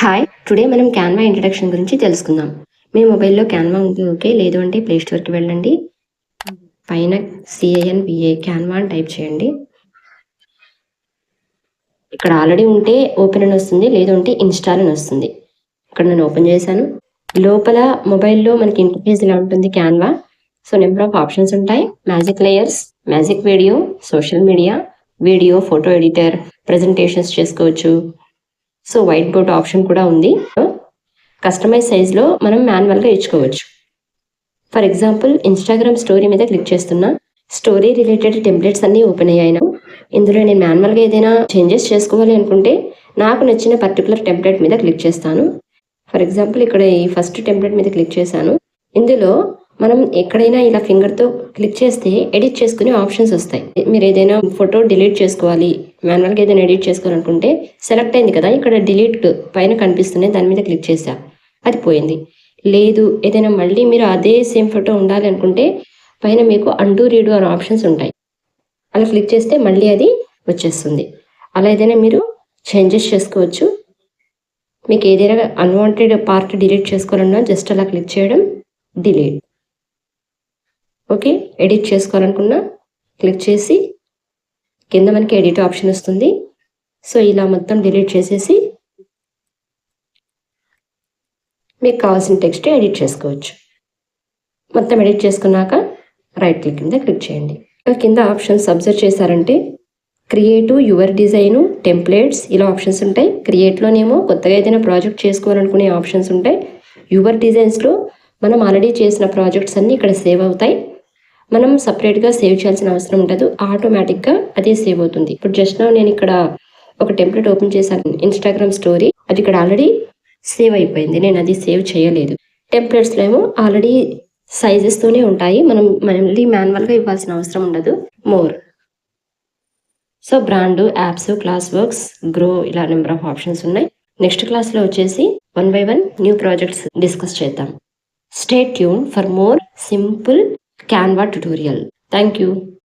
Hi, today మనం Canva introduction గురించి తెలుసుకుందాం. మీ మొబైల్లో క్యాన్వా ఉంటే ఓకే, లేదు అంటే ప్లే స్టోర్కి వెళ్ళండి. పైన CANVA క్యాన్వా అని టైప్ చేయండి. ఇక్కడ ఆల్రెడీ ఉంటే ఓపెన్ అని వస్తుంది, లేదు అంటే ఇన్స్టాల్ అని వస్తుంది. ఇక్కడ నేను ఓపెన్ చేశాను. లోపల మొబైల్లో మనకి ఇంటర్ఫేస్ ఇలా ఉంటుంది Canva. So number of options ఉంటాయి. Magic layers, magic video, social media, video, photo editor, presentations చేసుకోవచ్చు. సో వైట్ బోర్డ్ ఆప్షన్ కూడా ఉంది. కస్టమైజ్ సైజ్లో మనం మాన్యువల్గా ఇచ్చుకోవచ్చు. ఫర్ ఎగ్జాంపుల్ ఇన్స్టాగ్రామ్ స్టోరీ మీద క్లిక్ చేస్తున్నా. స్టోరీ రిలేటెడ్ టెంప్లెట్స్ అన్నీ ఓపెన్ అయ్యాయి. ఇందులో నేను మాన్యువల్గా ఏదైనా చేంజెస్ చేసుకోవాలి అనుకుంటే నాకు నచ్చిన పర్టికులర్ టెంప్లెట్ మీద క్లిక్ చేస్తాను. ఫర్ ఎగ్జాంపుల్ ఇక్కడ ఈ ఫస్ట్ టెంప్లెట్ మీద క్లిక్ చేశాను. ఇందులో మనం ఎక్కడైనా ఇలా ఫింగర్తో క్లిక్ చేస్తే ఎడిట్ చేసుకునే ఆప్షన్స్ వస్తాయి. మీరు ఏదైనా ఫోటో డిలీట్ చేసుకోవాలి, మాన్యువల్గా ఏదైనా ఎడిట్ చేసుకోవాలనుకుంటే సెలెక్ట్ అయింది కదా, ఇక్కడ డిలీట్ పైన కనిపిస్తున్నాయి, దాని మీద క్లిక్ చేసా, అది పోయింది. లేదు ఏదైనా మళ్ళీ మీరు అదే సేమ్ ఫోటో ఉండాలి అనుకుంటే పైన మీకు అండూ రీడు అనే ఆప్షన్స్ ఉంటాయి. అలా క్లిక్ చేస్తే మళ్ళీ అది వచ్చేస్తుంది. అలా ఏదైనా మీరు చేంజెస్ చేసుకోవచ్చు. మీకు ఏదైనా అన్వాంటెడ్ పార్ట్ డిలీట్ చేసుకోవాలన్నా జస్ట్ అలా క్లిక్ చేయడం, డిలీట్. ఓకే, ఎడిట్ చేసుకోవాలనుకున్నా క్లిక్ చేసి కింద మనకి ఎడిట్ ఆప్షన్ వస్తుంది. సో ఇలా మొత్తం డిలీట్ చేసేసి మీకు కావాల్సిన టెక్స్ట్ ఎడిట్ చేసుకోవచ్చు. మొత్తం ఎడిట్ చేసుకున్నాక రైట్ క్లిక్ కింద క్లిక్ చేయండి. కింద ఆప్షన్స్ అబ్జర్వ్ చేశారంటే క్రియేటు, యువర్ డిజైను, టెంప్లెట్స్ ఇలా ఆప్షన్స్ ఉంటాయి. క్రియేట్లోనేమో కొత్తగా ఏదైనా ప్రాజెక్ట్ చేసుకోవాలనుకునే ఆప్షన్స్ ఉంటాయి. యువర్ డిజైన్స్లో మనం ఆల్రెడీ చేసిన ప్రాజెక్ట్స్ అన్నీ ఇక్కడ సేవ్ అవుతాయి. మనం సపరేట్గా సేవ్ చేయాల్సిన అవసరం ఉండదు, ఆటోమేటిక్గా అదే సేవ్ అవుతుంది. ఇప్పుడు జస్ట్ నేను ఇక్కడ ఒక టెంప్లెట్ ఓపెన్ చేశాను, ఇన్స్టాగ్రామ్ స్టోరీ, అది ఇక్కడ ఆల్రెడీ సేవ్ అయిపోయింది, నేను అది సేవ్ చేయలేదు. టెంప్లెట్స్లో ఏమో ఆల్రెడీ సైజెస్తోనే ఉంటాయి, మనం మళ్ళీ మాన్యువల్గా ఇవ్వాల్సిన అవసరం ఉండదు. More, so brand, apps, class works, grow ఇలా నెంబర్ ఆఫ్ ఆప్షన్స్ ఉన్నాయి. నెక్స్ట్ క్లాస్లో వచ్చేసి 1 by 1 న్యూ ప్రాజెక్ట్స్ డిస్కస్ చేద్దాం. Stay tune for more simple Canva tutorial. Thank you.